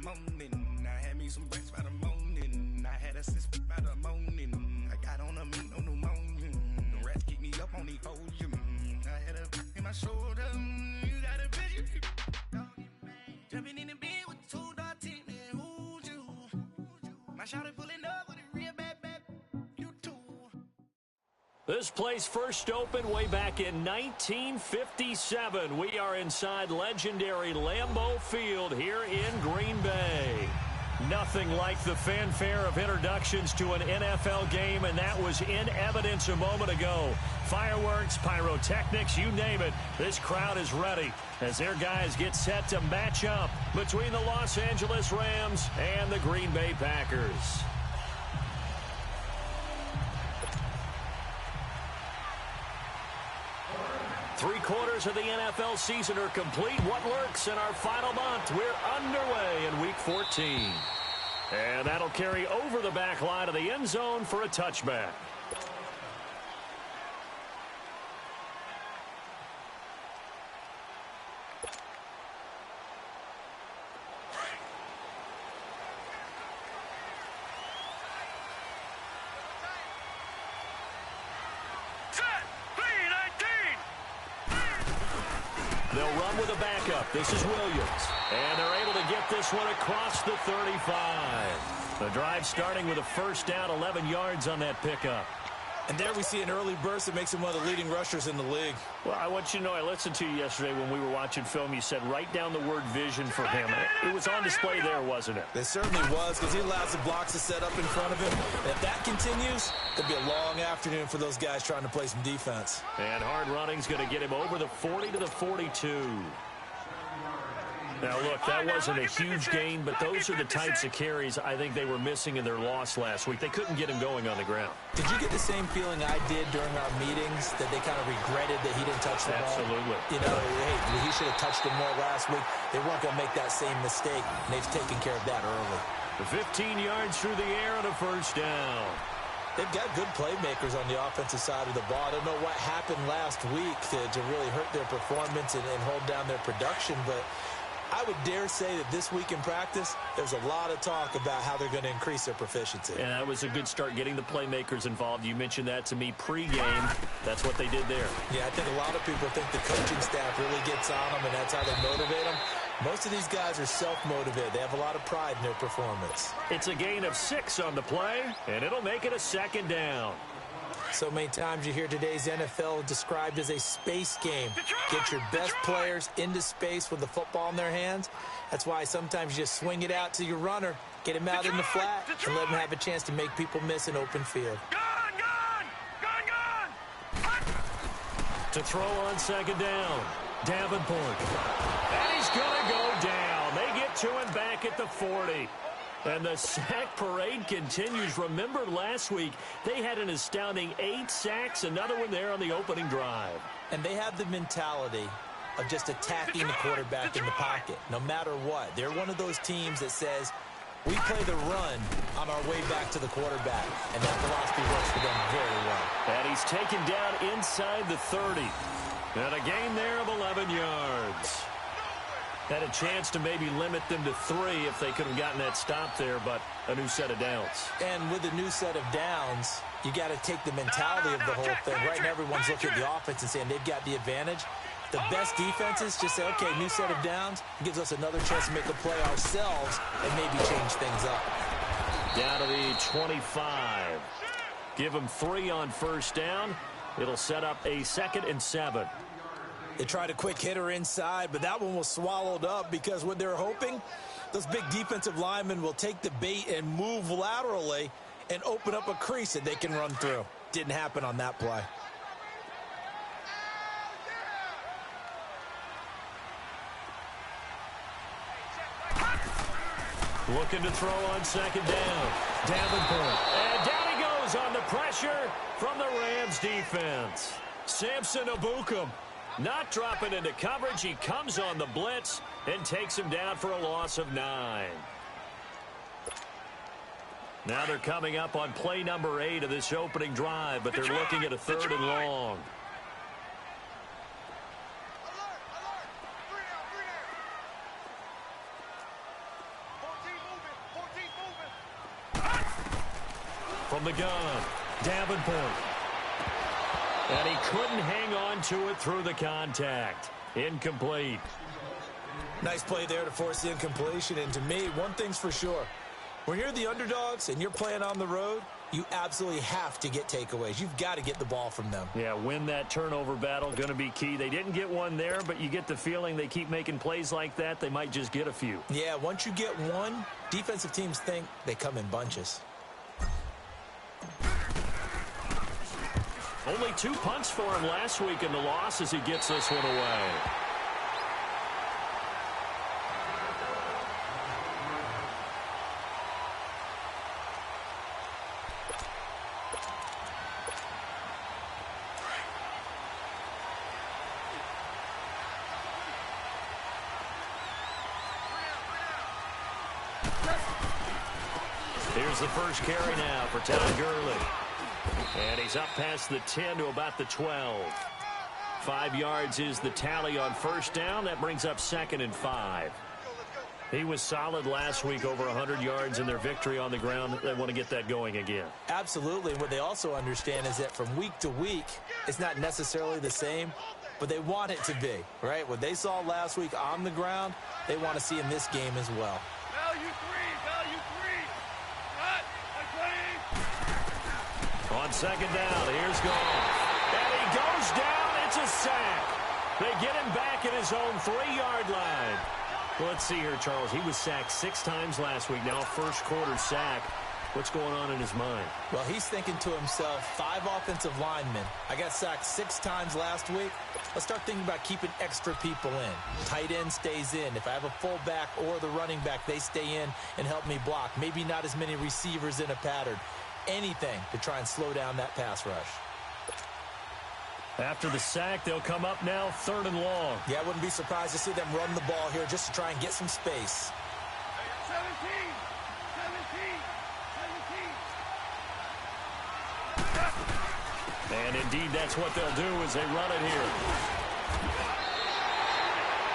morning. I had me some breakfast by the morning. I had a six by the morning. I got on a meat, no pneumonia. The rats keep me up on the podium. I had a in my shoulder. You got a bitch. Jumping in the bed with the 2 dot team. Who's you? My shawty pulling up with a real bad. You too. This place first opened way back in 1957. We are inside legendary Lambeau Field here in Green Bay. Nothing like the fanfare of introductions to an NFL game, and that was in evidence a moment ago. Fireworks, pyrotechnics, you name it. This crowd is ready as their guys get set to match up between the Los Angeles Rams and the Green Bay Packers. Three-quarters of the NFL season are complete. What lurks in our final month? We're underway in Week 14. And that'll carry over the back line of the end zone for a touchback. They'll run with a backup. This is Williams. And they're able to get this one across the 35. The drive starting with a first down, 11 yards on that pickup. And there we see an early burst that makes him one of the leading rushers in the league. Well, I want you to know, I listened to you yesterday when we were watching film. You said write down the word vision for him. It was on display there, wasn't it? It certainly was, because he allows the blocks to set up in front of him. And if that continues, it'll be a long afternoon for those guys trying to play some defense. And hard running's going to get him over the 40 to the 42. Now, look, that wasn't a huge gain, but those are the types of carries I think they were missing in their loss last week. They couldn't get him going on the ground. Did you get the same feeling I did during our meetings, that they kind of regretted that he didn't touch the ball? Absolutely. You know, hey, he should have touched him more last week. They weren't going to make that same mistake, and they've taken care of that early. The 15 yards through the air and a first down. They've got good playmakers on the offensive side of the ball. I don't know what happened last week to really hurt their performance and hold down their production, but I would dare say that this week in practice, there's a lot of talk about how they're going to increase their proficiency. And that was a good start, getting the playmakers involved. You mentioned that to me pregame. That's what they did there. Yeah, I think a lot of people think the coaching staff really gets on them, and that's how they motivate them. Most of these guys are self-motivated. They have a lot of pride in their performance. It's a gain of 6 on the play, and it'll make it a second down. So many times you hear today's NFL described as a space game. Get your best players into space with the football in their hands. That's why sometimes you just swing it out to your runner, get him out in the flat, and let him have a chance to make people miss an open field. To throw on second down, Davenport. And he's going to go down. They get to him back at the 40. And the sack parade continues. Remember last week, they had an astounding 8 sacks, another one there on the opening drive. And they have the mentality of just attacking the quarterback in the pocket, no matter what. They're one of those teams that says, we play the run on our way back to the quarterback, and that philosophy works for them very well. And he's taken down inside the 30. And a gain there of 11 yards. Had a chance to maybe limit them to 3 if they could have gotten that stop there, but a new set of downs. And with a new set of downs, you got to take the mentality of the whole thing. Right now, everyone's looking at the offense and saying they've got the advantage. The best defenses just say, okay, new set of downs, gives us another chance to make a play ourselves and maybe change things up. Down to the 25. Give them 3 on first down. It'll set up a 2nd and 7. They tried a quick hitter inside, but that one was swallowed up because what they're hoping, those big defensive linemen will take the bait and move laterally and open up a crease that they can run through. Didn't happen on that play. Looking to throw on second down. Davenport. And down he goes on the pressure from the Rams defense. Samson Ebukam. Not dropping into coverage. He comes on the blitz and takes him down for a loss of 9. Now they're coming up on play number 8 of this opening drive, but they're looking at a 3rd and long. From the gun, Davenport. And he couldn't hang on to it through the contact. Incomplete. Nice play there to force the incompletion. And to me, one thing's for sure. When you're the underdogs and you're playing on the road, you absolutely have to get takeaways. You've got to get the ball from them. Yeah, win that turnover battle, going to be key. They didn't get one there, but you get the feeling they keep making plays like that, they might just get a few. Yeah, once you get one, defensive teams think they come in bunches. Only 2 punts for him last week in the loss as he gets this one away. Here's the first carry now for Todd Gurley. And he's up past the 10 to about the 12. 5 yards is the tally on first down. That brings up 2nd and 5. He was solid last week, over 100 yards in their victory on the ground. They want to get that going again. Absolutely. What they also understand is that from week to week, it's not necessarily the same, but they want it to be, right? What they saw last week on the ground, they want to see in this game as well. Value 3. On second down, here's Goff. And he goes down. It's a sack. They get him back at his own 3-yard line. Well, let's see here, Charles. He was sacked 6 times last week. Now a first-quarter sack. What's going on in his mind? Well, he's thinking to himself, 5 offensive linemen. I got sacked 6 times last week. Let's start thinking about keeping extra people in. Tight end stays in. If I have a fullback or the running back, they stay in and help me block. Maybe not as many receivers in a pattern. Anything to try and slow down that pass rush. After the sack, they'll come up now 3rd and long. Yeah, I wouldn't be surprised to see them run the ball here just to try and get some space. 17. And indeed, that's what they'll do as they run it here.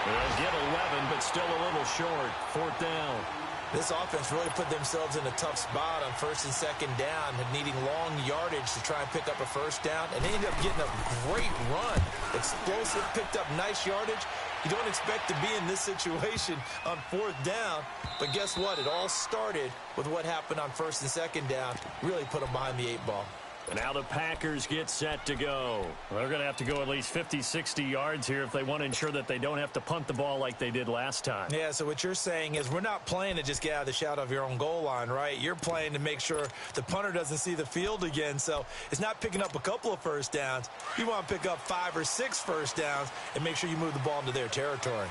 They'll get 11, but still a little short. 4th down. This offense really put themselves in a tough spot on 1st and 2nd down, needing long yardage to try and pick up a first down, and they ended up getting a great run. Explosive, picked up nice yardage. You don't expect to be in this situation on 4th down, but guess what? It all started with what happened on 1st and 2nd down. Really put them behind the 8 ball. And now the Packers get set to go. Well, they're going to have to go at least 50, 60 yards here if they want to ensure that they don't have to punt the ball like they did last time. Yeah, so what you're saying is we're not playing to just get out of the shadow of your own goal line, right? You're playing to make sure the punter doesn't see the field again. So it's not picking up a couple of first downs. You want to pick up 5 or 6 first downs and make sure you move the ball into their territory.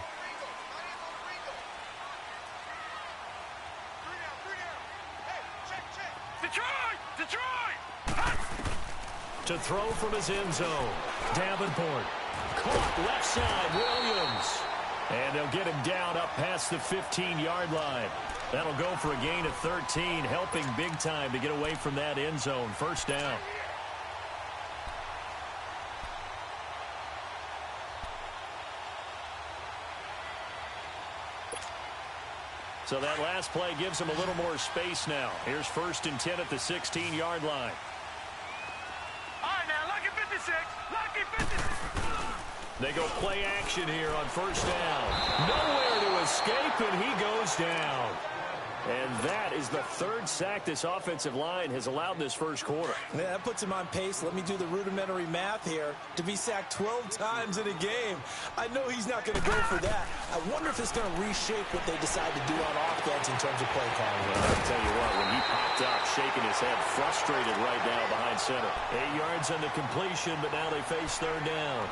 To throw from his end zone. Davenport. Caught left side. Williams. And they'll get him down up past the 15-yard line. That'll go for a gain of 13, helping big time to get away from that end zone. First down. So that last play gives them a little more space now. Here's 1st and 10 at the 16-yard line. They go play action here on first down. Nowhere to escape, and he goes down. And that is the 3rd sack this offensive line has allowed in this first quarter. Yeah, that puts him on pace. Let me do the rudimentary math here. To be sacked 12 times in a game, I know he's not going to go for that. I wonder if it's going to reshape what they decide to do on offense in terms of play calling. Well, I'll tell you what, when he popped up, shaking his head, frustrated right now behind center. 8 yards on the completion, but now they face 3rd down.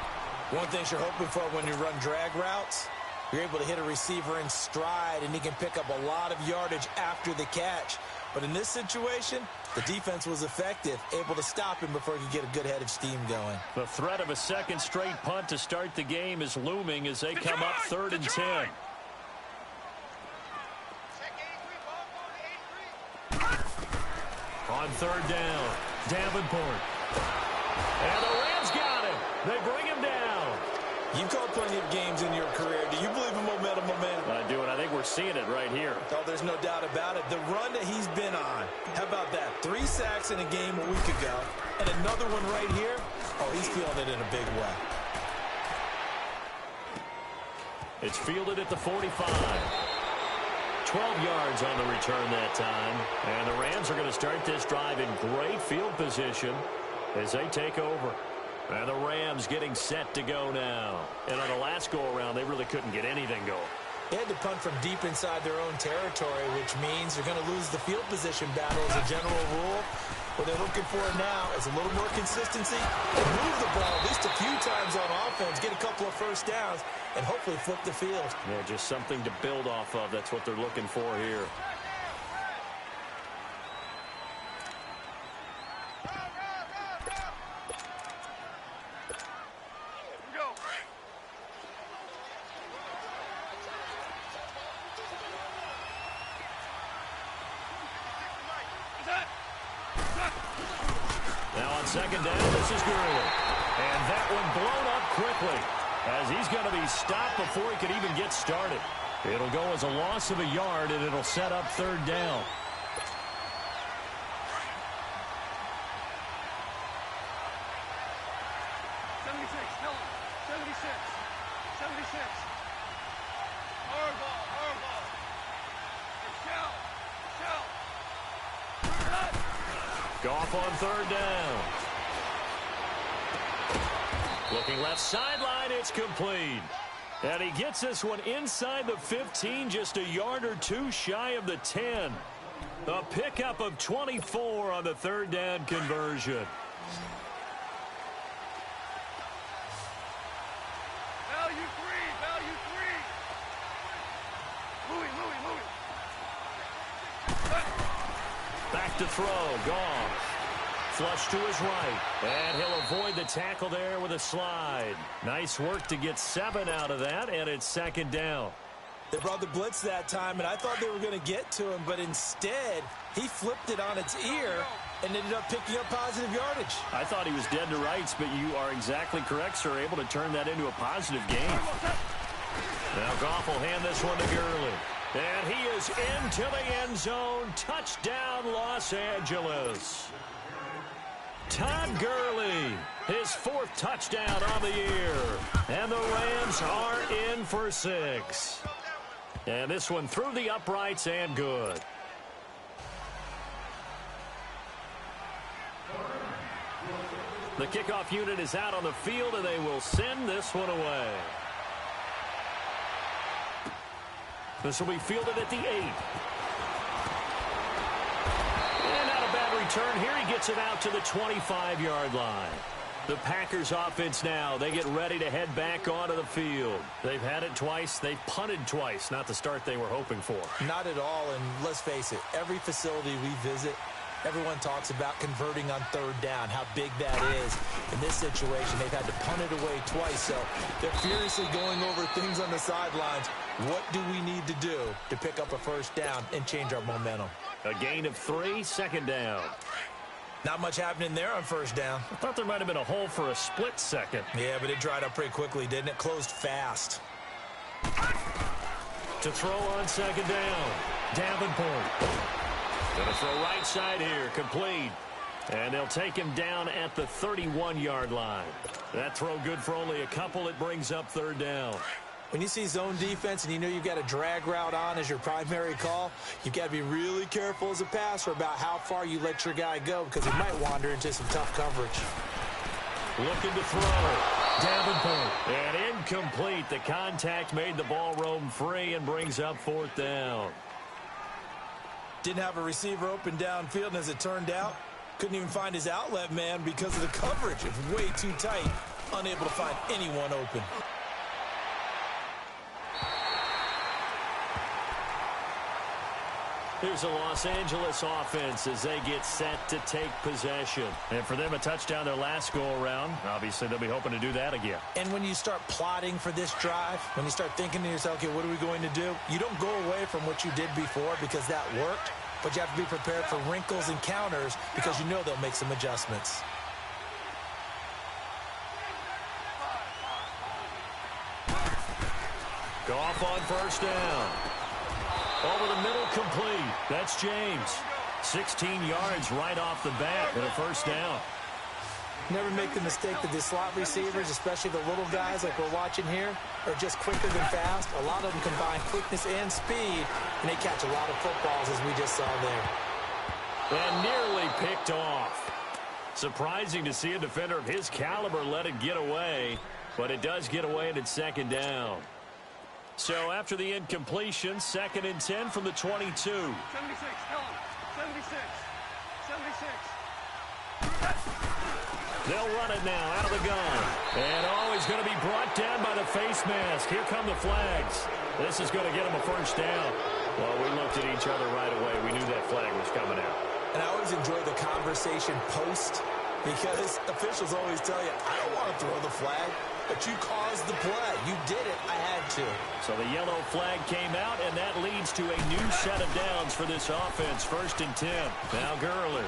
One thing you're hoping for when you run drag routes, you're able to hit a receiver in stride, and he can pick up a lot of yardage after the catch. But in this situation, the defense was effective, able to stop him before he could get a good head of steam going. The threat of a 2nd straight punt to start the game is looming as they come up 3rd and 10. On 3rd down, Davenport. And the Rams got him. They bring him down. You've called plenty of games in your career. Do you believe in momentum, my man? I do, and I think we're seeing it right here. Oh, there's no doubt about it. The run that he's been on. How about that? 3 sacks in a game a week ago, and another one right here. Oh, he's feeling it in a big way. It's fielded at the 45. 12 yards on the return that time. And the Rams are going to start this drive in great field position as they take over. And the Rams getting set to go now. And on the last go-around, they really couldn't get anything going. They had to punt from deep inside their own territory, which means they're going to lose the field position battle as a general rule. What they're looking for now is a little more consistency and move the ball at least a few times on offense, get a couple of first downs, and hopefully flip the field. Yeah, just something to build off of. That's what they're looking for here. Now on second down, this is Gurley. And that one blown up quickly as he's going to be stopped before he could even get started. It'll go as a loss of a yard, and it'll set up third down. Goff on third down. Looking left sideline, it's complete. And he gets this one inside the 15, just a yard or two shy of the 10. A pickup of 24 on the third down conversion. Back to throw, Goff. Flush to his right, and he'll avoid the tackle there with a slide. Nice work to get 7 out of that, and it's second down. They brought the blitz that time, and I thought they were going to get to him, but instead, he flipped it on its ear and ended up picking up positive yardage. I thought he was dead to rights, but you are exactly correct, sir, able to turn that into a positive gain. Now Goff will hand this one to Gurley. And he is into the end zone. Touchdown, Los Angeles. Todd Gurley, his 4th touchdown on the year. And the Rams are in for 6. And this one through the uprights and good. The kickoff unit is out on the field, and they will send this one away. This will be fielded at the 8. And not a bad return here. He gets it out to the 25-yard line. The Packers offense now, they get ready to head back onto the field. They've had it twice. They've punted twice. Not the start they were hoping for. Not at all, and let's face it, every facility we visit, everyone talks about converting on third down, how big that is. In this situation, they've had to punt it away twice, so they're furiously going over things on the sidelines. What do we need to do to pick up a first down and change our momentum? A gain of 3, second down. Not much happening there on first down. I thought there might have been a hole for a split second. Yeah, but it dried up pretty quickly, didn't it? Closed fast. To throw on second down, Davenport. Gonna throw right side here, complete. And they'll take him down at the 31-yard line. That throw good for only a couple. It brings up third down. When you see zone defense and you know you've got a drag route on as your primary call, you've got to be really careful as a passer about how far you let your guy go because he might wander into some tough coverage. Looking to throw. Davenport. And incomplete. The contact made the ball roam free and brings up 4th down. Didn't have a receiver open downfield, and as it turned out, couldn't even find his outlet man because of the coverage. It was way too tight, unable to find anyone open. Here's a Los Angeles offense as they get set to take possession. And for them, a touchdown their last go-around. Obviously, they'll be hoping to do that again. And when you start plotting for this drive, when you start thinking to yourself, okay, what are we going to do? You don't go away from what you did before because that worked, but you have to be prepared for wrinkles and counters because you know they'll make some adjustments. first down. Over the middle, complete. That's James. 16 yards right off the bat and a first down. Never make the mistake that the slot receivers, especially the little guys like we're watching here, are just quicker than fast. A lot of them combine quickness and speed, and they catch a lot of footballs, as we just saw there. And nearly picked off. Surprising to see a defender of his caliber let it get away, but it does get away and it's second down. So after the incompletion, 2nd and 10 from the 22. 76, tell him. 76. 76. They'll run it now out of the gun. And he's going to be brought down by the face mask. Here come the flags. This is going to get him a first down. Well, we looked at each other right away. We knew that flag was coming out. And I always enjoy the conversation post, because officials always tell you, I don't want to throw the flag, but you caused the play. You did it. I had to. So the yellow flag came out, and that leads to a new set of downs for this offense. 1st and 10. Now Gurley.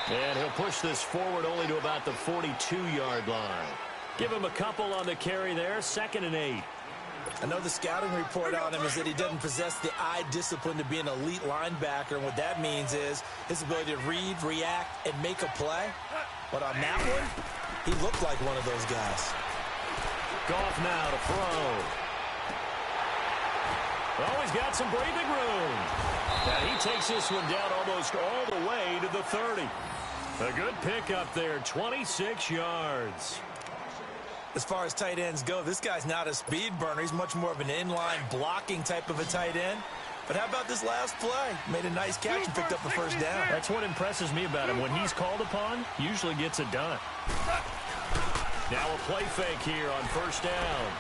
And he'll push this forward only to about the 42-yard line. Give him a couple on the carry there. 2nd and 8. I know the scouting report on him is that he doesn't possess the eye discipline to be an elite linebacker, and what that means is his ability to read, react, and make a play. But on that one, he looked like one of those guys. Goff now to throw. Oh, he's got some breathing room. And he takes this one down almost all the way to the 30. A good pickup there, 26 yards. As far as tight ends go, this guy's not a speed burner. He's much more of an inline blocking type of a tight end. But how about this last play? Made a nice catch and picked up the first down. That's what impresses me about him. When he's called upon, usually gets it done. Now a play fake here on 1st down.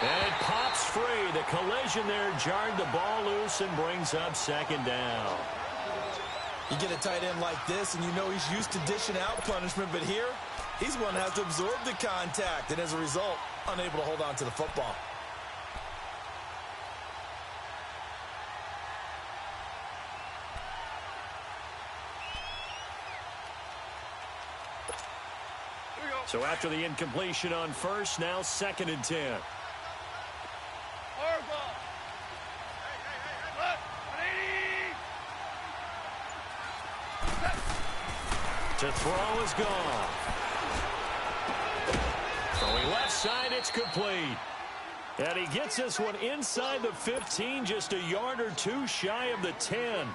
And it pops free. The collision there jarred the ball loose and brings up 2nd down. You get a tight end like this, and you know he's used to dishing out punishment, but here, he's one that has to absorb the contact, and as a result, unable to hold on to the football. So after the incompletion on 1st, now 2nd and 10. To throw is gone. Throwing left side, it's complete. And he gets this one inside the 15, just a yard or two shy of the 10.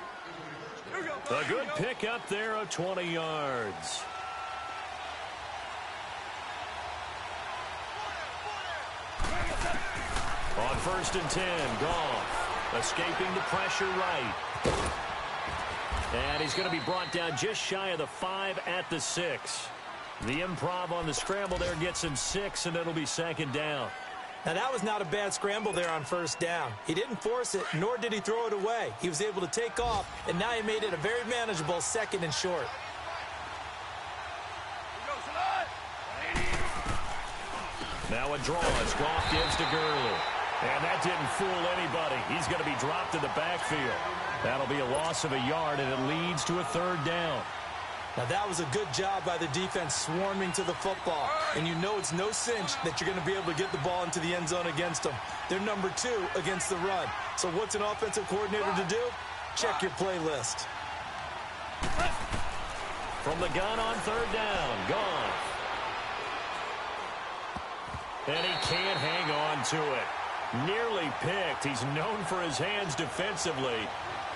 A good pickup there of 20 yards. On 1st and 10, Goff escaping the pressure right. And he's going to be brought down just shy of the 5 at the 6. The improv on the scramble there gets him 6, and it'll be 2nd down. Now, that was not a bad scramble there on 1st down. He didn't force it, nor did he throw it away. He was able to take off, and now he made it a very manageable 2nd and short. Now a draw as Goff gives to Gurley. And that didn't fool anybody. He's going to be dropped in the backfield. That'll be a loss of a yard, and it leads to a 3rd down. Now, that was a good job by the defense swarming to the football. And you know it's no cinch that you're going to be able to get the ball into the end zone against them. They're number 2 against the run. So what's an offensive coordinator to do? Check your playlist. From the gun on 3rd down, Goff. And he can't hang on to it. Nearly picked. He's known for his hands defensively,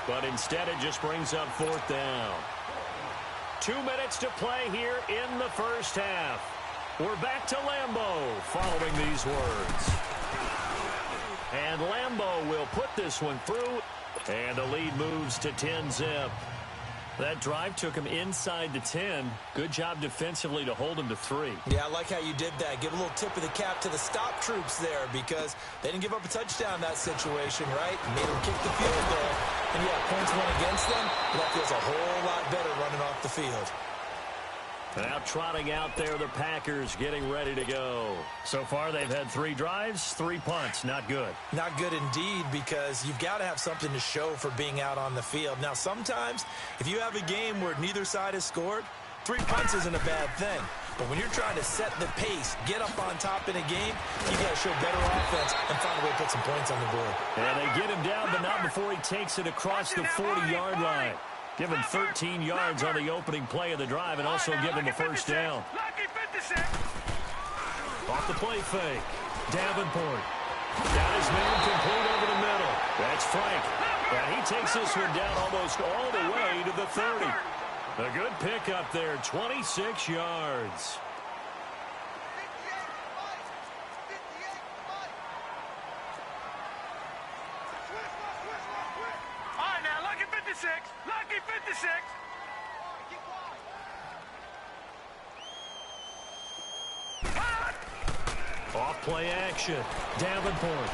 but instead it just brings up 4th down. 2 minutes to play here in the 1st half. We're back to Lambeau following these words. And Lambeau will put this one through, and the lead moves to 10-zip. That drive took him inside the 10. Good job defensively to hold him to 3. Yeah, I like how you did that. Give a little tip of the cap to the stop troops there, because they didn't give up a touchdown in that situation, right? Made them kick the field goal. And yeah, points went against them, but that feels a whole lot better running off the field. Now trotting out there, the Packers getting ready to go. So far, they've had 3 drives, 3 punts. Not good. Not good indeed, because you've got to have something to show for being out on the field. Now, sometimes, if you have a game where neither side has scored, 3 punts isn't a bad thing. But when you're trying to set the pace, get up on top in a game, you got to show better offense and find a way to put some points on the board. And they get him down, but not before he takes it across the 40-yard line. Give him 13 yards on the opening play of the drive and also give him a first down. Off the play fake. Davenport. Got his man complete over the middle. That's Frank. And he takes this one down almost all the way to the 30. A good pickup there, 26 yards. All right, now, lucky 56. Lucky 56. Off play action. Davenport.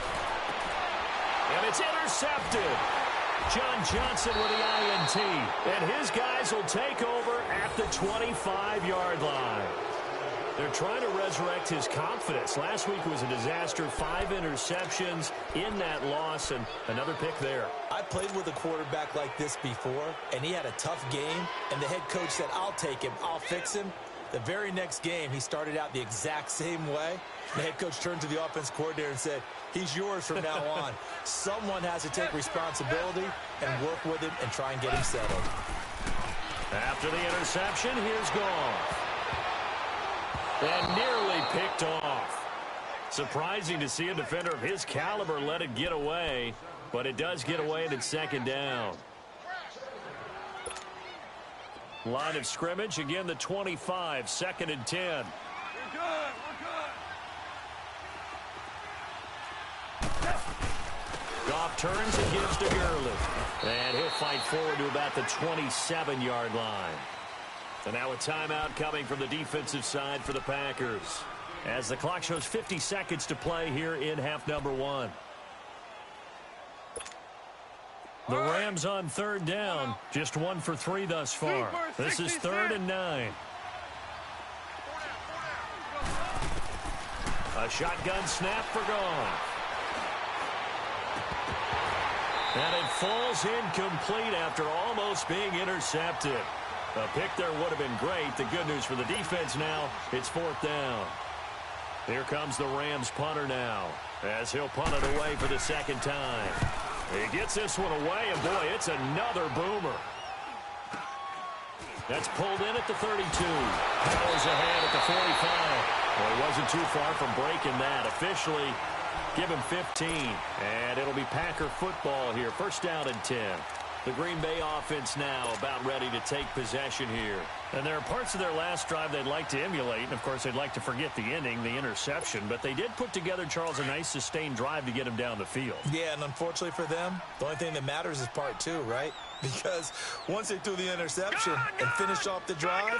And it's intercepted. John Johnson with the INT. And his guys will take over at the 25-yard line. They're trying to resurrect his confidence. Last week was a disaster. 5 interceptions in that loss, and another pick there. I played with a quarterback like this before, and he had a tough game, and the head coach said, I'll take him, I'll fix him. The very next game, he started out the exact same way. The head coach turned to the offense coordinator and said, he's yours from now on. Someone has to take responsibility and work with him and try and get him settled. After the interception, here's Goff. And nearly picked off. Surprising to see a defender of his caliber let it get away, but it does get away and it's second down. Line of scrimmage, again the 25, 2nd and 10. We're good. Goff turns and gives to Gurley. And he'll fight forward to about the 27-yard line. And now a timeout coming from the defensive side for the Packers, as the clock shows 50 seconds to play here in half number 1. The Rams on 3rd down, just 1 for 3 thus far. This is 3rd and 9. A shotgun snap for Goff. And it falls incomplete after almost being intercepted. A pick there would have been great. The good news for the defense now, it's 4th down. Here comes the Rams punter now, as he'll punt it away for the 2nd time. He gets this one away, and boy, it's another boomer. That's pulled in at the 32. Powers ahead at the 45. Well, he wasn't too far from breaking that. Officially, give him 15. And it'll be Packer football here. 1st down and 10. The Green Bay offense now about ready to take possession here. And there are parts of their last drive they'd like to emulate. And, of course, they'd like to forget the ending, the interception. But they did put together, Charles, a nice sustained drive to get him down the field. Yeah, and unfortunately for them, the only thing that matters is part 2, right? Because once they threw the interception and finished off the drive,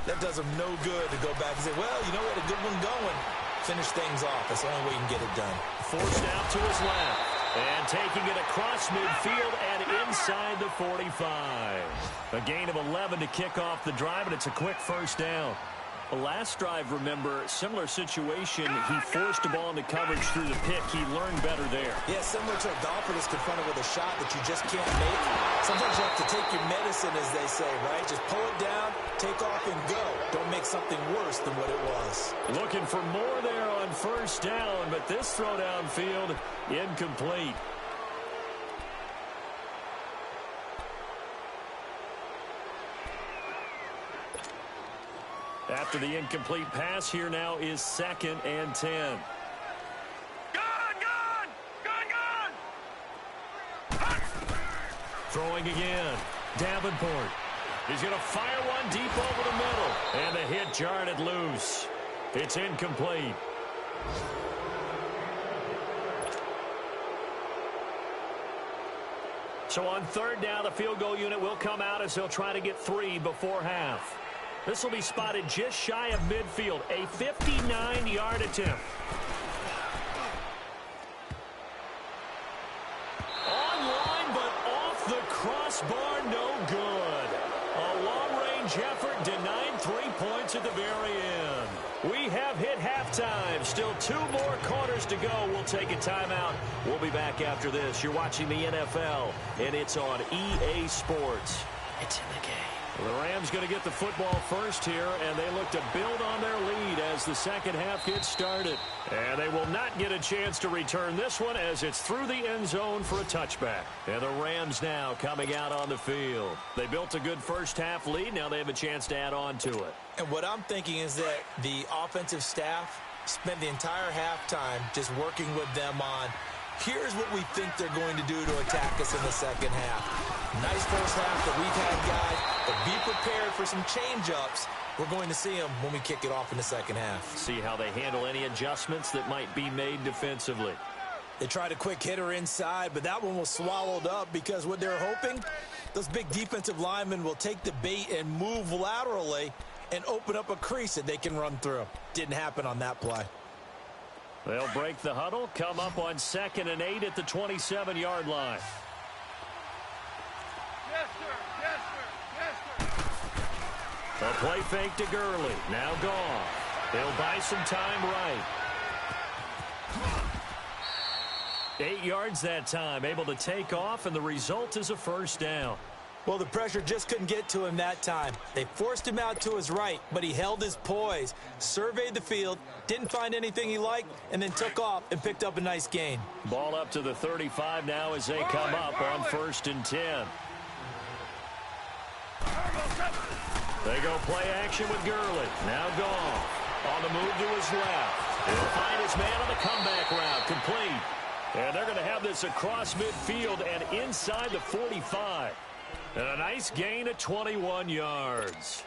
that does them no good to go back and say, well, you know what, a good one going. Finish things off. That's the only way you can get it done. Forced out to his left. And taking it across midfield and inside the 45. A gain of 11 to kick off the drive, and it's a quick 1st down. The last drive, remember, similar situation. He forced the ball into coverage through the pick. He learned better there. Yeah, similar to a golfer that's confronted with a shot that you just can't make. Sometimes you have to take your medicine, as they say, right? Just pull it down, take off, and go. Don't make something worse than what it was. Looking for more there on 1st down, but this throw downfield, incomplete. After the incomplete pass, here now is 2nd and 10. Throwing again. Davenport. He's going to fire one deep over the middle. And the hit jarred it loose. It's incomplete. So on 3rd down, the field goal unit will come out as he'll try to get 3 before half. This will be spotted just shy of midfield. A 59-yard attempt. Online, but off the crossbar, no good. A long-range effort denied 3 points at the very end. We have hit halftime. Still 2 more quarters to go. We'll take a timeout. We'll be back after this. You're watching the NFL, and it's on EA Sports. It's in the game. Well, the Rams going to get the football first here, and they look to build on their lead as the second half gets started. And they will not get a chance to return this one as it's through the end zone for a touchback. And the Rams now coming out on the field. They built a good first half lead. Now they have a chance to add on to it. And what I'm thinking is that the offensive staff spent the entire halftime just working with them on, here's what we think they're going to do to attack us in the second half. Nice first half that we've had, guys, but be prepared for some change-ups. We're going to see them when we kick it off in the second half. See how they handle any adjustments that might be made defensively. They tried a quick hitter inside, but that one was swallowed up because what they're hoping, those big defensive linemen will take the bait and move laterally and open up a crease that they can run through. Didn't happen on that play. They'll break the huddle, come up on 2nd and 8 at the 27-yard line. Yes, sir. Yes, sir. Yes, sir. A play fake to Gurley. Now gone. They'll buy some time right. 8 yards that time, able to take off, and the result is a first down. Well, the pressure just couldn't get to him that time. They forced him out to his right, but he held his poise, surveyed the field, didn't find anything he liked, and then took off and picked up a nice gain. Ball up to the 35 now as they come up on 1st and 10. They go play action with Gurley. Now gone. On the move to his left. He'll find his man on the comeback route. Complete. And they're going to have this across midfield and inside the 45. And a nice gain of 21 yards.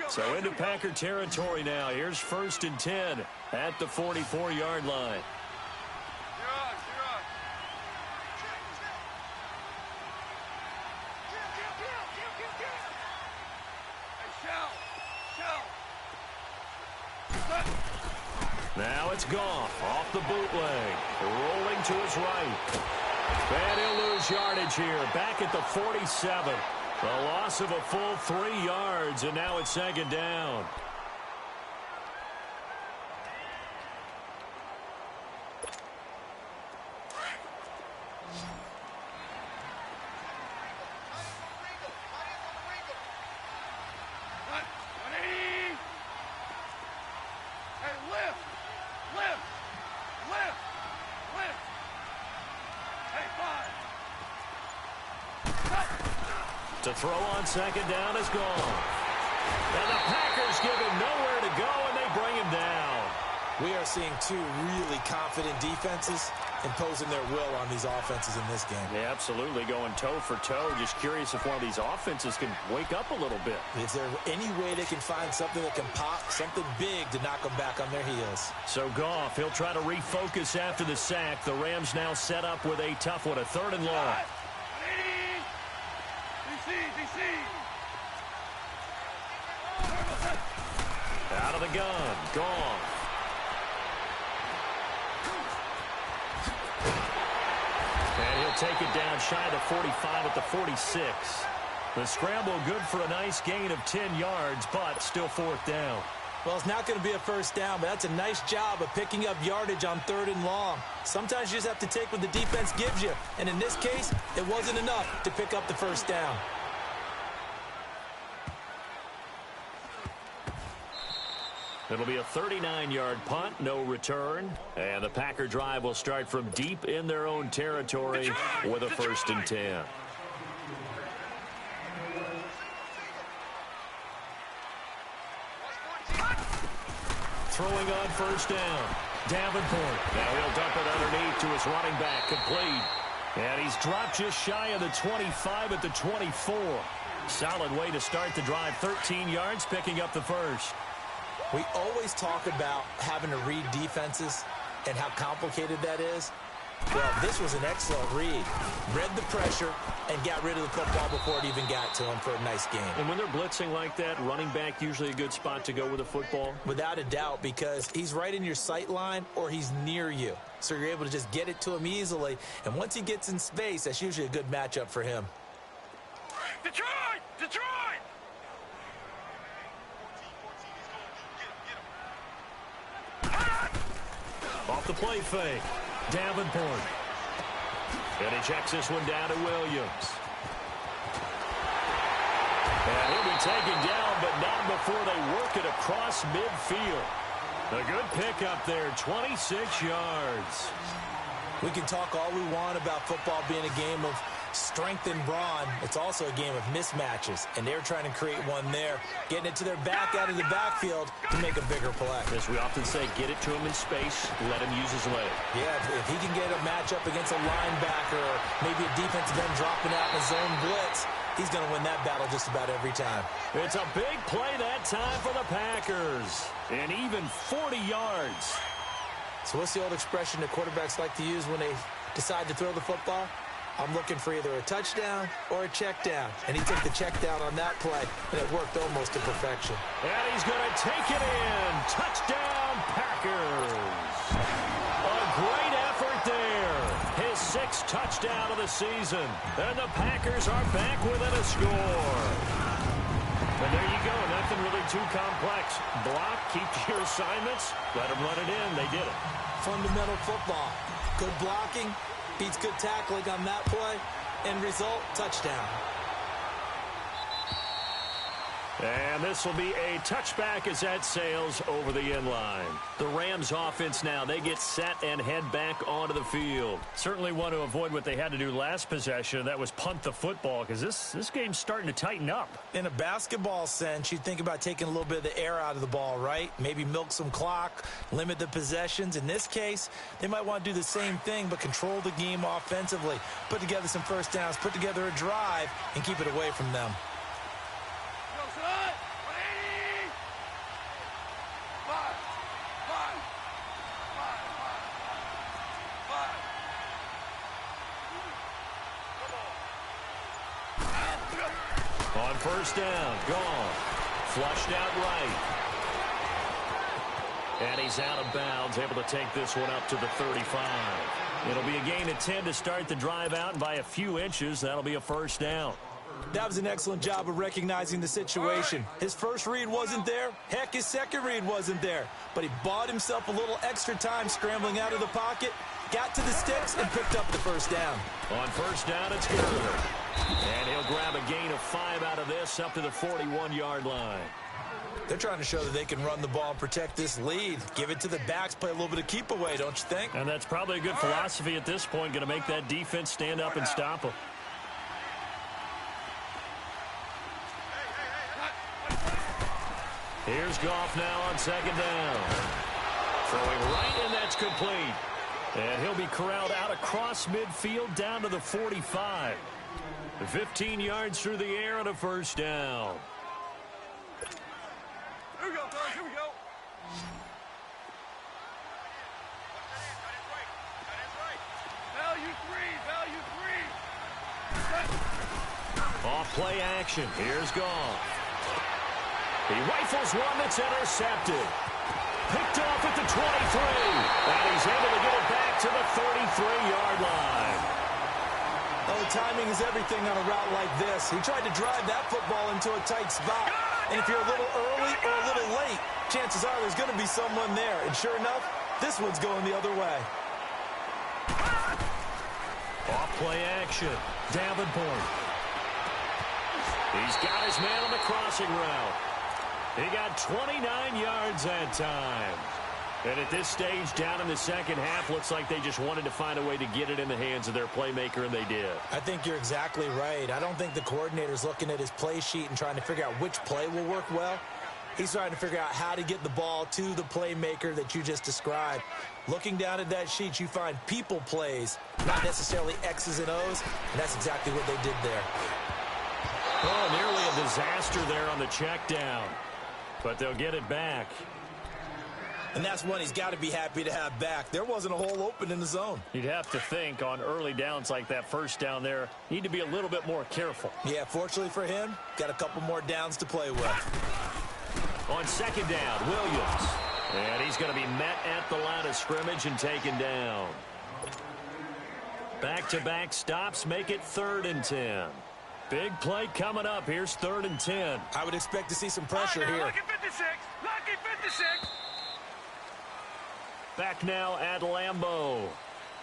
So into Packer territory now. Here's 1st and 10 at the 44-yard line. Now it's Goff off the bootleg, rolling to his right. And he'll lose yardage here, back at the 47. The loss of a full 3 yards, and now it's 2nd down. To throw on 2nd down is gone. And the Packers give him nowhere to go, and they bring him down. We are seeing two really confident defenses imposing their will on these offenses in this game. Yeah, absolutely, going toe for toe. Just curious if one of these offenses can wake up a little bit. Is there any way they can find something that can pop, something big to knock them back on their heels? So Goff, he'll try to refocus after the sack. The Rams now set up with a tough one, a 3rd and long. Out of the gun, gone. And he'll take it down shy of the 45 at the 46. The scramble good for a nice gain of 10 yards, but still 4th down. Well, it's not going to be a first down, but that's a nice job of picking up yardage on 3rd and long. Sometimes you just have to take what the defense gives you, and in this case, it wasn't enough to pick up the first down. It'll be a 39-yard punt, no return. And the Packer drive will start from deep in their own territory with a 1st and 10. Throwing on 1st down. Davenport. Now he'll dump it underneath to his running back. Complete. And he's dropped just shy of the 25 at the 24. Solid way to start the drive. 13 yards, picking up the first. We always talk about having to read defenses and how complicated that is. Well, this was an excellent read. Read the pressure and got rid of the football before it even got to him for a nice game. And when they're blitzing like that, running back usually a good spot to go with the football? Without a doubt, because he's right in your sight line or he's near you. So you're able to just get it to him easily. And once he gets in space, that's usually a good matchup for him. Detroit! Detroit! Off the play fake. Davenport. And he checks this one down to Williams. And he'll be taken down, but not before they work it across midfield. A good pickup there, 26 yards. We can talk all we want about football being a game of strength and brawn. It's also a game of mismatches, and they're trying to create one there, getting it to their back out of the backfield to make a bigger play. As we often say, get it to him in space, let him use his leg. Yeah, if he can get a matchup against a linebacker or maybe a defensive end dropping out in a zone blitz, he's going to win that battle just about every time. It's a big play that time for the Packers, and even 40 yards. So what's the old expression that quarterbacks like to use when they decide to throw the football? I'm looking for either a touchdown or a check down. And he took the check down on that play, and it worked almost to perfection. And he's going to take it in. Touchdown, Packers. A great effort there. His 6th touchdown of the season. And the Packers are back within a score. And there you go. Nothing really too complex. Block, keep your assignments, let them run it in. They did it. Fundamental football. Good blocking beats good tackling on that play. End result, touchdown. And this will be a touchback as that sails over the end line. The Rams offense now, they get set and head back onto the field. Certainly want to avoid what they had to do last possession. That was punt the football, because this game's starting to tighten up. In a basketball sense, you think about taking a little bit of the air out of the ball, right? Maybe milk some clock, limit the possessions. In this case, they might want to do the same thing, but control the game offensively. Put together some first downs, put together a drive, and keep it away from them. On first down, gone. Flushed out right. And he's out of bounds, able to take this one up to the 35. It'll be a gain of 10 to start the drive out, and by a few inches, that'll be a first down. That was an excellent job of recognizing the situation. His first read wasn't there. Heck, his second read wasn't there. But he bought himself a little extra time scrambling out of the pocket, got to the sticks, and picked up the first down. On first down, it's good. And he'll grab a gain of 5 out of this up to the 41-yard line. They're trying to show that they can run the ball and protect this lead. Give it to the backs, play a little bit of keep away, don't you think? And that's probably a good philosophy at this point, going to make that defense stand up and stop them. Here's Goff now on second down. Throwing right, and that's complete. And he'll be corralled out across midfield down to the 45. 15 yards through the air and a first down. Here we go, guys. Here we go. Value three. Off play action. Here's Goff. He rifles one that's intercepted. Picked off at the 23. And he's able to get it back to the 33-yard line. Oh, timing is everything on a route like this. He tried to drive that football into a tight spot. And if you're a little early or a little late, chances are there's going to be someone there. And sure enough, this one's going the other way. Off play action. Davenport. He's got his man on the crossing route. He got 29 yards that time. And at this stage, down in the second half, looks like they just wanted to find a way to get it in the hands of their playmaker, and they did. I think you're exactly right. I don't think the coordinator's looking at his play sheet and trying to figure out which play will work well. He's trying to figure out how to get the ball to the playmaker that you just described. Looking down at that sheet, you find people plays, not necessarily X's and O's, and that's exactly what they did there. Oh, nearly a disaster there on the check down. But they'll get it back. And that's one he's got to be happy to have back. There wasn't a hole open in the zone. You'd have to think on early downs like that first down there, need to be a little bit more careful. Yeah, fortunately for him, got a couple more downs to play with. On second down, Williams. And he's going to be met at the line of scrimmage and taken down. Back-to-back stops make it 3rd and 10. Big play coming up. Here's 3rd and 10. I would expect to see some pressure here. Lucky 56. Lucky 56. Back now at Lambeau.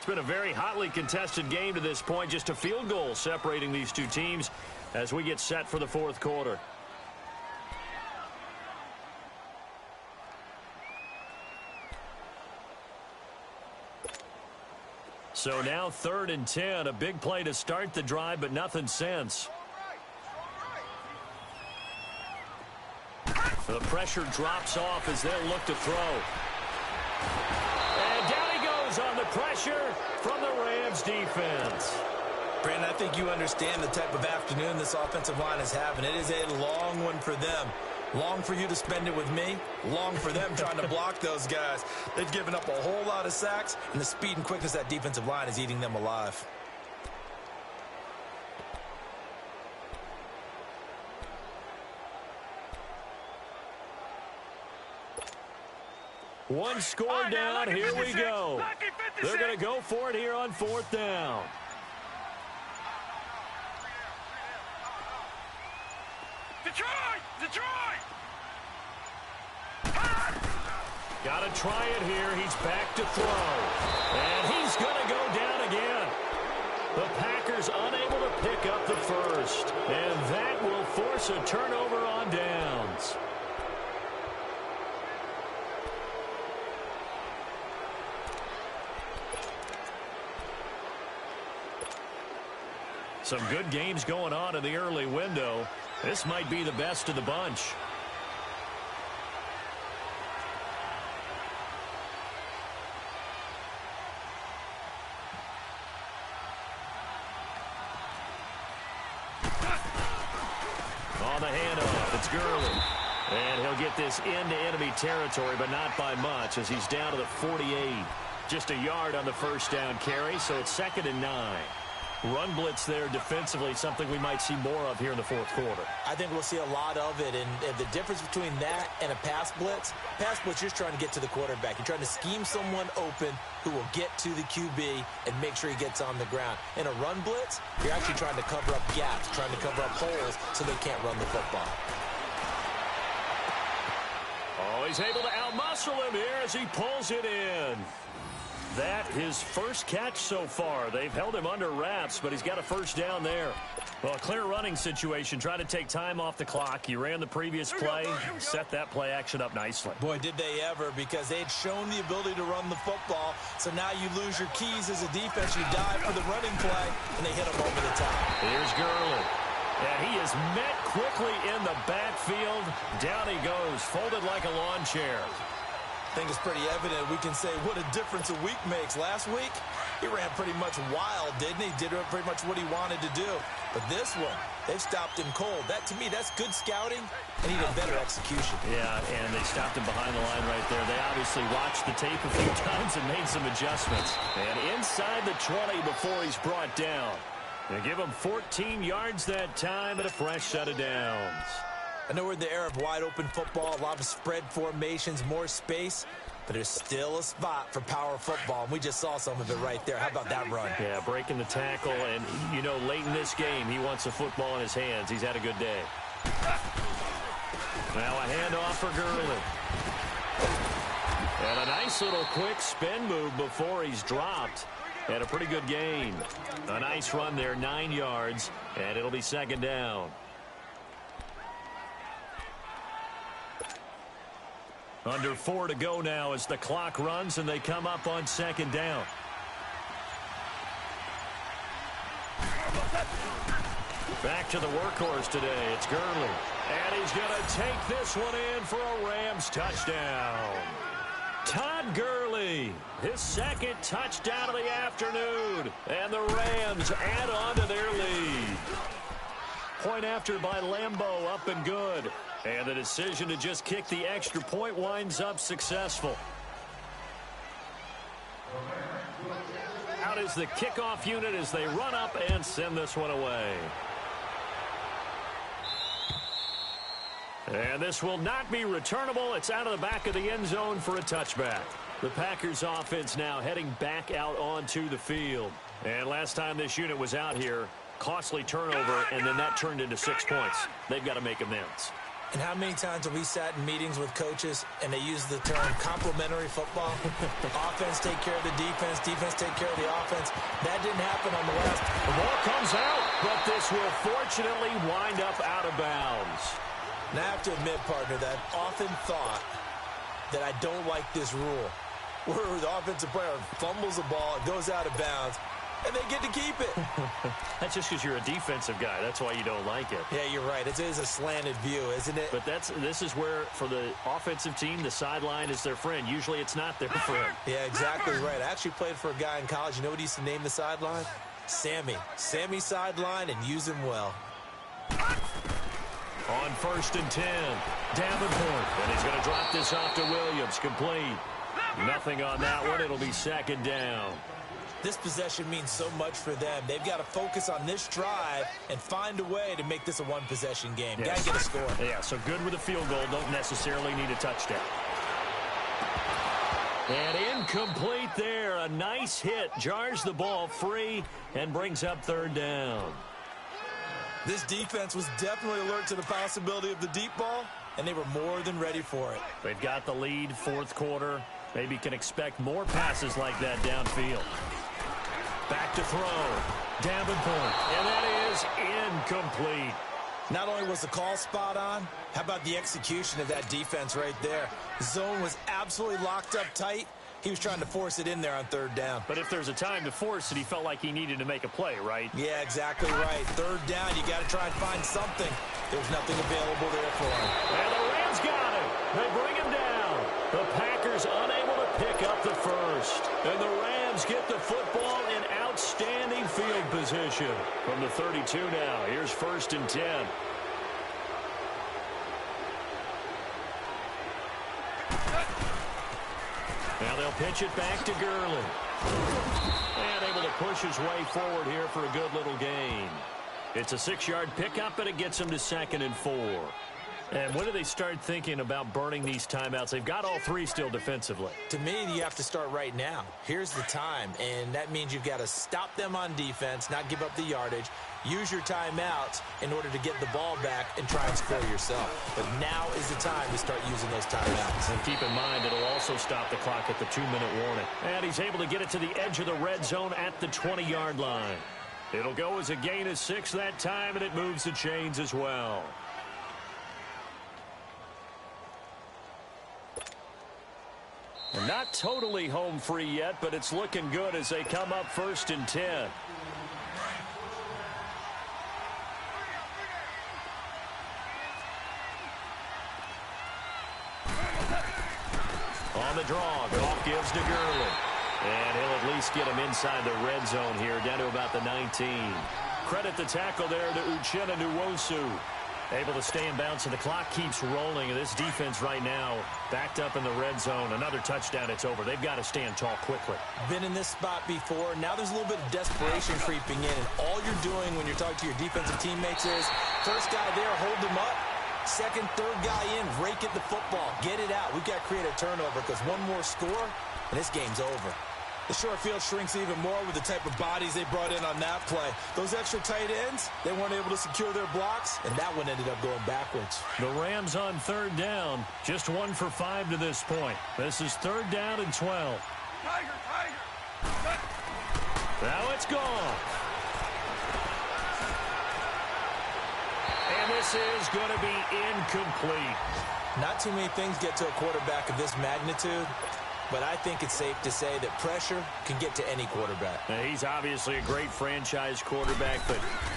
It's been a very hotly contested game to this point. Just a field goal separating these two teams as we get set for the fourth quarter. So now 3rd and 10. A big play to start the drive, but nothing since. The pressure drops off as they'll look to throw. And down he goes on the pressure from the Rams defense. Brandon, I think you understand the type of afternoon this offensive line is having. It is a long one for them. Long for you to spend it with me. Long for them trying to block those guys. They've given up a whole lot of sacks, and the speed and quickness of that defensive line is eating them alive. One score down. Here we go. They're going to go for it here on 4th down. Detroit! Got to try it here. He's back to throw. And he's going to go down again. The Packers unable to pick up the first. And that will force a turnover on downs. Some good games going on in the early window. This might be the best of the bunch. On the handoff, it's Gurley. And he'll get this into enemy territory, but not by much as he's down to the 48. Just a yard on the first down carry, so it's 2nd and 9. Run blitz there defensively, something we might see more of here in the fourth quarter. I think we'll see a lot of it, and the difference between that and a pass blitz, you're just trying to get to the quarterback. You're trying to scheme someone open who will get to the QB and make sure he gets on the ground. In a run blitz, you're actually trying to cover up gaps, trying to cover up holes so they can't run the football. Oh, he's able to outmuscle him here as he pulls it in. That his first catch so far. They've held him under wraps, but he's got a first down there. Well, a clear running situation, trying to take time off the clock. He ran the previous play, set that play action up nicely. Boy, did they ever, because they had shown the ability to run the football. So now you lose your keys as a defense. You dive for the running play, and they hit him over the top. Here's Gurley. And he is met quickly in the backfield. Down he goes, folded like a lawn chair. I think it's pretty evident. We can say what a difference a week makes. Last week, he ran pretty much wild, didn't he? Did pretty much what he wanted to do. But this one, they've stopped him cold. That, to me, that's good scouting, and he did better execution. Yeah, and they stopped him behind the line right there. They obviously watched the tape a few times and made some adjustments. And inside the 20 before he's brought down. They give him 14 yards that time and a fresh set of downs. I know we're in the era of wide-open football, a lot of spread formations, more space, but there's still a spot for power football, and we just saw some of it right there. How about that run? Yeah, breaking the tackle, and, you know, late in this game, he wants the football in his hands. He's had a good day. Now a handoff for Gurley. And a nice little quick spin move before he's dropped. And a pretty good gain. A nice run there, 9 yards, and it'll be 2nd down. Under 4 to go now as the clock runs and they come up on 2nd down. Back to the workhorse today. It's Gurley. And he's going to take this one in for a Rams touchdown. Todd Gurley, his 2nd touchdown of the afternoon. And the Rams add on to their lead. Point after by Lambeau, up and good. And the decision to just kick the extra point winds up successful. Out is the kickoff unit as they run up and send this one away. And this will not be returnable. It's out of the back of the end zone for a touchback. The Packers offense now heading back out onto the field. And last time this unit was out here, costly turnover, and then that turned into 6 points. They've got to make amends. And how many times have we sat in meetings with coaches and they use the term complementary football? Offense take care of the defense, defense take care of the offense. That didn't happen on the left. The ball comes out, but this will fortunately wind up out of bounds. Now, I have to admit, partner, that I've often thought that I don't like this rule, where the offensive player fumbles the ball, it goes out of bounds, and they get to keep it. That's just because you're a defensive guy. That's why you don't like it. Yeah, you're right. It is a slanted view, isn't it? But this is where, for the offensive team, the sideline is their friend. Usually it's not their friend. Yeah, exactly right. I actually played for a guy in college. You know what he used to name the sideline? Sammy. Sammy sideline, and use him well. On 1st and 10, Davenport. And he's going to drop this off to Williams. Complete. Nothing on that one. It'll be 2nd down. This possession means so much for them. They've got to focus on this drive and find a way to make this a one-possession game. Yes. Got to get a score. Yeah, so good with a field goal. Don't necessarily need a touchdown. And incomplete there. A nice hit. Jars the ball free and brings up 3rd down. This defense was definitely alert to the possibility of the deep ball, and they were more than ready for it. They've got the lead, 4th quarter. Maybe can expect more passes like that downfield. Back to throw. Davenport. And that is incomplete. Not only was the call spot on, how about the execution of that defense right there? The zone was absolutely locked up tight. He was trying to force it in there on 3rd down. But if there's a time to force it, he felt like he needed to make a play, right? Yeah, exactly right. 3rd down, you got to try and find something. There's nothing available there for him. And the Rams got it. They bring him down. The Packers unable to pick up the first. And the Rams get the football in outstanding field position. From the 32 now, here's 1st and 10. Now they'll pitch it back to Gurley. And able to push his way forward here for a good little gain. It's a 6-yard pickup, and it gets him to 2nd and 4. And when do they start thinking about burning these timeouts? They've got all 3 still defensively. To me, you have to start right now. Here's the time, and that means you've got to stop them on defense, not give up the yardage, use your timeouts in order to get the ball back and try and score yourself. But now is the time to start using those timeouts. And keep in mind, it'll also stop the clock at the 2-minute warning. And he's able to get it to the edge of the red zone at the 20-yard line. It'll go as a gain of 6 that time, and it moves the chains as well. And not totally home free yet, but it's looking good as they come up 1st and 10. On the draw, Goff gives to Gurley. And he'll at least get him inside the red zone here, down to about the 19. Credit the tackle there to Uchenna Nwosu. Able to stay in bounds, and the clock keeps rolling. And this defense right now backed up in the red zone. Another touchdown, it's over. They've got to stand tall quickly. Been in this spot before. Now there's a little bit of desperation creeping in. And all you're doing when you're talking to your defensive teammates is, first guy there, hold him up. Second, third guy in, rake at the football. Get it out. We've got to create a turnover because one more score, and this game's over. The short field shrinks even more with the type of bodies they brought in on that play. Those extra tight ends, they weren't able to secure their blocks, and that one ended up going backwards. The Rams on 3rd down, just 1 for 5 to this point. This is 3rd down and 12. Tiger. Now it's gone. And this is going to be incomplete. Not too many things get to a quarterback of this magnitude, but I think it's safe to say that pressure can get to any quarterback. Now, he's obviously a great franchise quarterback, but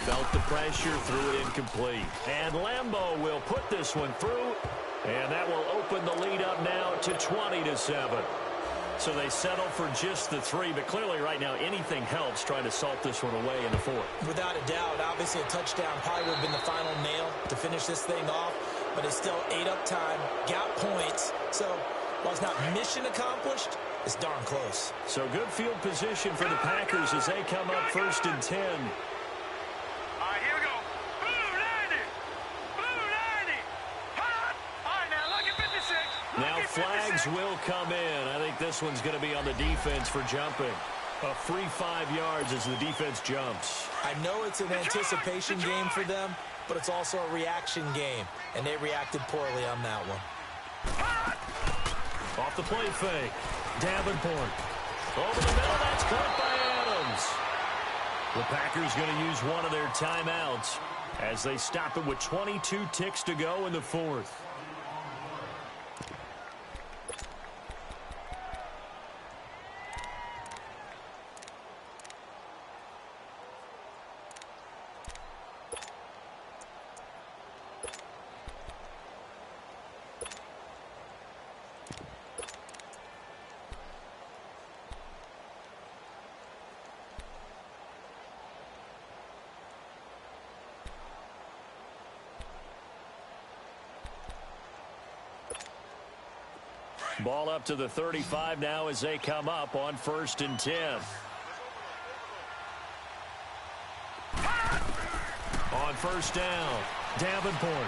felt the pressure, threw it incomplete. And Lambeau will put this one through, and that will open the lead up now to 20-7. So they settle for just the 3, but clearly right now anything helps trying to salt this one away in the 4th. Without a doubt, obviously a touchdown probably would have been the final nail to finish this thing off, but it's still ate up time, got points, so while it's not mission accomplished, it's darn close. So good field position for the Packers as they come up 1st and 10. All right, here we go. Blue 90. Blue 90. Hot. All right, now look at 56. Now flags will come in. I think this one's going to be on the defense for jumping. A free 5 yards as the defense jumps. I know it's an anticipation game for them, but it's also a reaction game, and they reacted poorly on that one. Off the play fake. Davenport. Over the middle, that's caught by Adams. The Packers going to use one of their timeouts as they stop it with 22 ticks to go in the fourth. Ball up to the 35 now as they come up on 1st and 10. On 1st down, Davenport.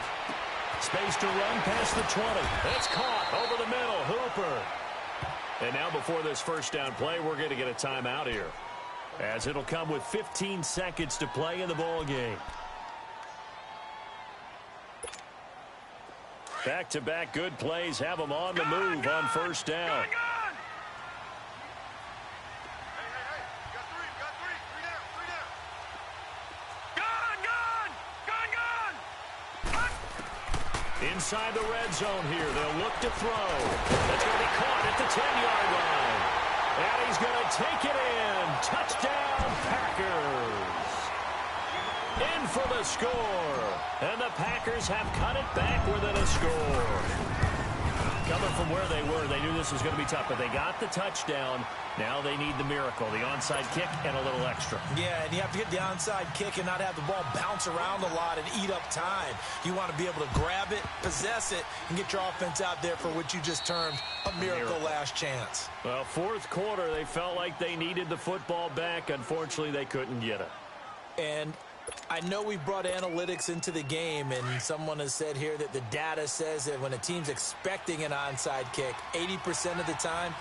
Space to run past the 20. It's caught over the middle. Hooper. And now before this 1st down play, we're going to get a timeout here, as it'll come with 15 seconds to play in the ball game. Back-to-back good plays have them on the move on 1st down. Inside the red zone here, they'll look to throw. That's going to be caught at the 10-yard line. And he's going to take it in. Touchdown, Packers. In for the score. And the Packers have cut it back within a score. Coming from where they were, they knew this was going to be tough, but they got the touchdown. Now they need the miracle, the onside kick and a little extra. Yeah, and you have to get the onside kick and not have the ball bounce around a lot and eat up time. You want to be able to grab it, possess it, and get your offense out there for what you just termed a miracle last chance. Well, 4th quarter, they felt like they needed the football back. Unfortunately, they couldn't get it. And I know we brought analytics into the game, and someone has said here that the data says that when a team's expecting an onside kick, 80% of the time,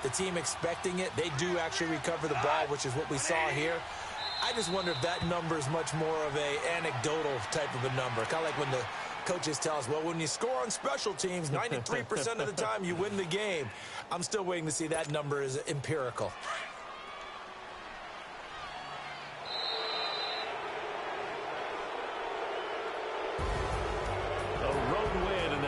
the team expecting it, they do actually recover the ball, which is what we saw here. I just wonder if that number is much more of a anecdotal type of a number. Kind of like when the coaches tell us, well, when you score on special teams, 93% of the time you win the game. I'm still waiting to see that number is empirical.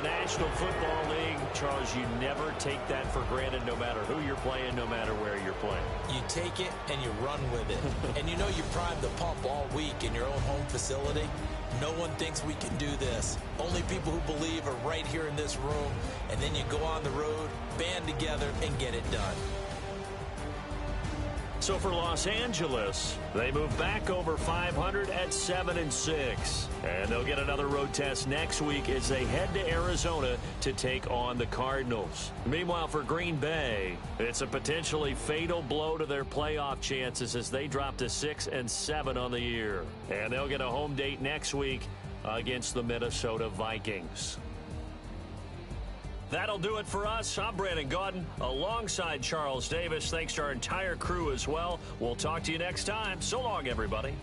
National Football League, Charles, you never take that for granted no matter who you're playing, no matter where you're playing. You take it and you run with it. And you know you primed the pump all week in your own home facility. No one thinks we can do this. Only people who believe are right here in this room. And then you go on the road, band together, and get it done. So for Los Angeles, they move back over 500 at 7-6. And they'll get another road test next week as they head to Arizona to take on the Cardinals. Meanwhile, for Green Bay, it's a potentially fatal blow to their playoff chances as they drop to 6-7 on the year. And they'll get a home date next week against the Minnesota Vikings. That'll do it for us. I'm Brandon Gaudin alongside Charles Davis. Thanks to our entire crew as well. We'll talk to you next time. So long, everybody.